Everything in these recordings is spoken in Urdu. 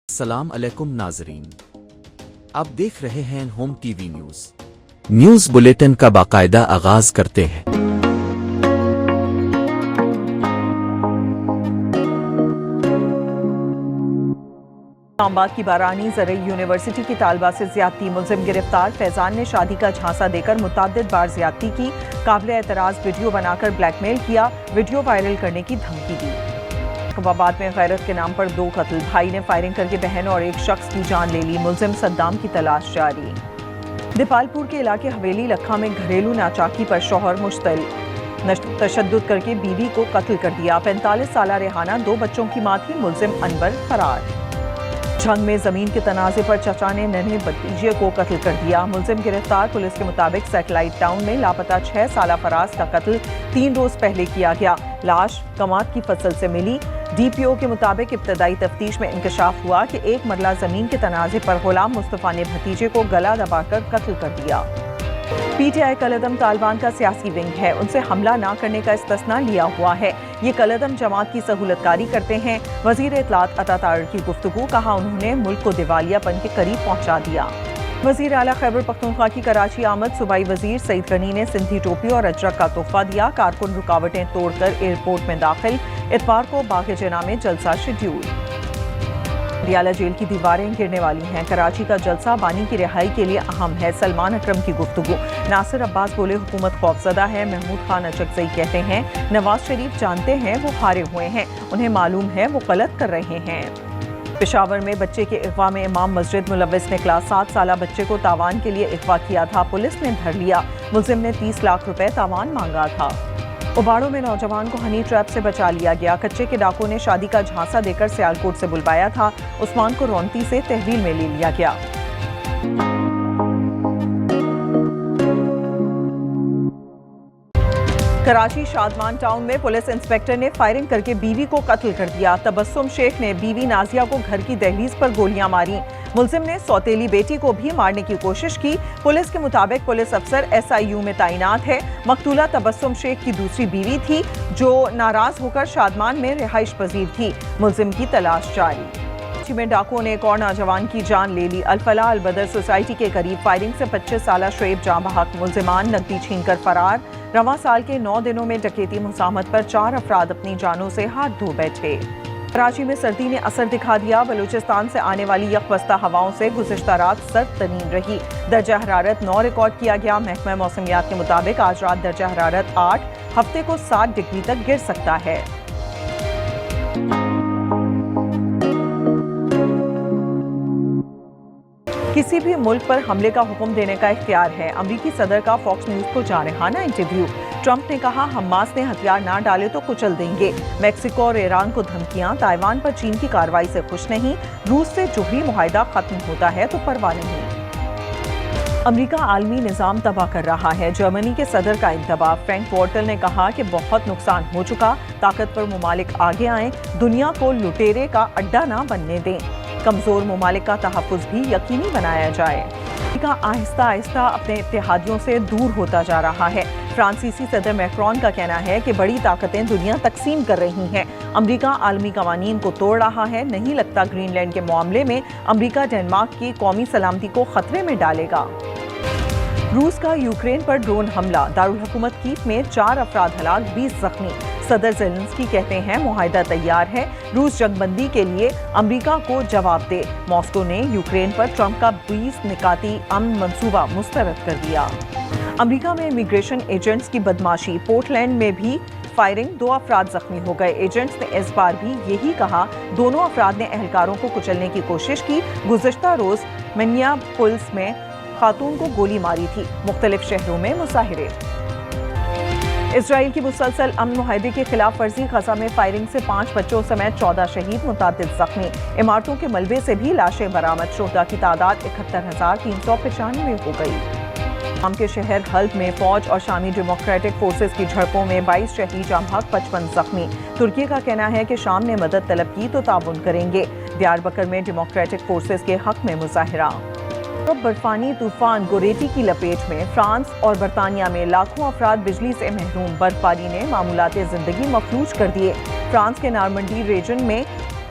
السلام علیکم ناظرین، آپ دیکھ رہے ہیں home T V news bulletin کا باقاعدہ آغاز کرتے ہیں۔ اسلام آباد کی بارانی زرعی یونیورسٹی کی طالبہ سے زیادتی، ملزم گرفتار۔ فیضان نے شادی کا جھانسا دے کر متعدد بار زیادتی کی، قابل اعتراض ویڈیو بنا کر بلیک میل کیا، ویڈیو وائرل کرنے کی دھمکی دی۔ آباد میں غیرت کے نام پر 2 قتل، بھائی نے فائرنگ کر کے بہن اور ایک شخص کی جان لے لی، ملزم صدام کی تلاش جاری۔ دیپال پور کے علاقے حویلی لکھا میں گھریلو ناچاکی پر شوہر مشتعل، تشدد کر کے بیوی کو قتل کر دیا۔ 45 سالہ ریحانہ 2 بچوں کی ماں تھی، ملزم انور فرار۔ جھنگ میں زمین کے تنازع پر چچا نے ننھے بھتیجے کو قتل کر دیا، ملزم گرفتار۔ پولیس کے مطابق سیٹلائٹ ٹاؤن میں لاپتہ 6 سالہ فراز کا قتل 3 روز پہلے کیا گیا، لاش کماد کی فصل سے ملی۔ ڈی پی او کے مطابق ابتدائی تفتیش میں انکشاف ہوا کہ 1 مرلہ زمین کے تنازع پر غلام مصطفیٰ نے بھتیجے کو گلا دبا کر قتل کر دیا۔ پی ٹی آئی کالعدم طالبان کا سیاسی ونگ ہے، ان سے حملہ نہ کرنے کا استثناء لیا ہوا ہے، یہ کالعدم جماعت کی سہولت کاری کرتے ہیں۔ وزیر اطلاعات عطا طاہر کی گفتگو، کہا انہوں نے ملک کو دیوالیہ پن کے قریب پہنچا دیا۔ وزیر اعلیٰ خیبر پختونخوا کی کراچی آمد، صوبائی وزیر سعید غنی نے سندھی ٹوپی اور اجرک کا تحفہ دیا، کارکن رکاوٹیں توڑ کر ایئرپورٹ میں داخل، اتوار کو باغ جناح میں جلسہ شیڈول۔ ریالہ جیل کی دیواریں گرنے والی ہیں، کراچی کا جلسہ بانی کی رہائی کے لیے اہم ہے، سلمان اکرم کی گفتگو۔ ناصر عباس بولے حکومت خوفزدہ ہے، محمود خان اچکزئی کہتے ہیں نواز شریف جانتے ہیں وہ ہارے ہوئے ہیں، انہیں معلوم ہے وہ غلط کر رہے ہیں۔ پشاور میں بچے کے اغوا میں امام مسجد ملوث نے کلاس 7 سالہ بچے کو تاوان کے لیے اغوا کیا تھا، پولیس نے دھر لیا، ملزم نے 30 لاکھ روپے تاوان مانگا تھا۔ اوباڑوں میں نوجوان کو ہنی ٹریپ سے بچا لیا گیا، کچے کے ڈاکو نے شادی کا جھانسا دے کر سیالکوٹ سے بلوایا تھا، عثمان کو رونتی سے تحویل میں لے لیا گیا۔ کراچی شادمان ٹاؤن میں پولیس انسپیکٹر نے فائرنگ کر کے بیوی کو قتل کر دیا، تبسم شیخ نے بیوی نازیہ کو گھر کی دہلیز پر گولیاں ماری، ملزم نے سوتیلی بیٹی کو بھی مارنے کی کوشش کی۔ پولیس کے مطابق پولیس افسر SIU میں تعینات ہے، مقتولہ تبسم شیخ کی دوسری بیوی تھی جو ناراض ہو کر شادمان میں رہائش پذیر تھی، ملزم کی تلاش جاری۔ کراچی میں ڈاکوؤں نے ایک اور نوجوان کی جان لے لی، الفلاح البدر سوسائٹی کے قریب فائرنگ سے 25 سالہ شعیب جاں بحق، ملزمان نقدی چھین کر فرار۔ رواں سال کے 9 دنوں میں ڈکیتی مزاحمت پر 4 افراد اپنی جانوں سے ہاتھ دھو بیٹھے۔ کراچی میں سردی نے اثر دکھا دیا، بلوچستان سے آنے والی یکبستہ ہواؤں سے گزشتہ رات سرد ترین رہی، درجہ حرارت 9 ریکارڈ کیا گیا۔ محکمہ موسمیات کے مطابق آج رات درجہ حرارت 8، ہفتے کو 7 ڈگری تک گر سکتا ہے۔ کسی بھی ملک پر حملے کا حکم دینے کا اختیار ہے، امریکی صدر کا فاکس نیوز کو جارحانہ انٹرویو۔ ٹرمپ نے کہا حماس نے ہتھیار نہ ڈالے تو کچل دیں گے، میکسیکو اور ایران کو دھمکیاں، تائیوان پر چین کی کارروائی سے خوش نہیں، روس سے جوہری معاہدہ ختم ہوتا ہے تو پرواہ نہیں۔ امریکہ عالمی نظام تباہ کر رہا ہے، جرمنی کے صدر کا انتباہ، فرینک وارٹل نے کہا کہ بہت نقصان ہو چکا، طاقتور ممالک آگے آئیں، دنیا کو لٹیرے کا اڈا نہ بننے دیں، کمزور ممالک کا تحفظ بھی یقینی بنایا جائے۔ امریکہ آہستہ آہستہ اپنے اتحادیوں سے دور ہوتا جا رہا ہے، فرانسیسی صدر میکرون کا کہنا ہے کہ بڑی طاقتیں دنیا تقسیم کر رہی ہیں، امریکہ عالمی قوانین کو توڑ رہا ہے، نہیں لگتا گرین لینڈ کے معاملے میں امریکہ ڈنمارک کی قومی سلامتی کو خطرے میں ڈالے گا۔ روس کا یوکرین پر ڈرون حملہ، دارالحکومت کیف میں 4 افراد ہلاک، 20 زخمی، صدر زیلنسکی کہتے ہیں معاہدہ تیار ہے، روس جنگ بندی کے لیے امریکہ کو جواب دے، ماسکو نے یوکرین پر ٹرمپ کا 20 نکاتی امن منصوبہ مسترد کر دیا۔ امریکہ میں امیگریشن ایجنٹس کی بدماشی، پورٹلینڈ میں بھی فائرنگ، 2 افراد زخمی ہو گئے، ایجنٹس نے اس بار بھی یہی کہا، دونوں افراد نے اہلکاروں کو کچلنے کی کوشش کی، گزشتہ روز منیاپولس میں خاتون کو گولی ماری تھی، مختلف شہروں میں مظاہرے۔ اسرائیل کی مسلسل امن معاہدے کی خلاف ورزی، غزہ میں فائرنگ سے 5 بچوں سمیت 14 شہید، متعدد زخمی، عمارتوں کے ملبے سے بھی لاشیں برآمد، شہداء کی تعداد 71,395 ہو گئی۔ شام کے شہر حلب میں فوج اور شامی ڈیموکریٹک فورسز کی جھڑپوں میں 22 شہید جاں بحق، 55 زخمی، ترکی کا کہنا ہے کہ شام نے مدد طلب کی تو تعاون کریں گے، دیار بکر میں ڈیموکریٹک فورسز کے حق میں مظاہرہ۔ برفانی طوفان گوریٹی کی لپیٹ میں، فرانس اور برطانیہ میں لاکھوں افراد بجلی سے محروم، برف باری نے معمولات زندگی مفلوج کر دیے، فرانس کے نارمنڈی ریجن میں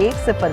1-0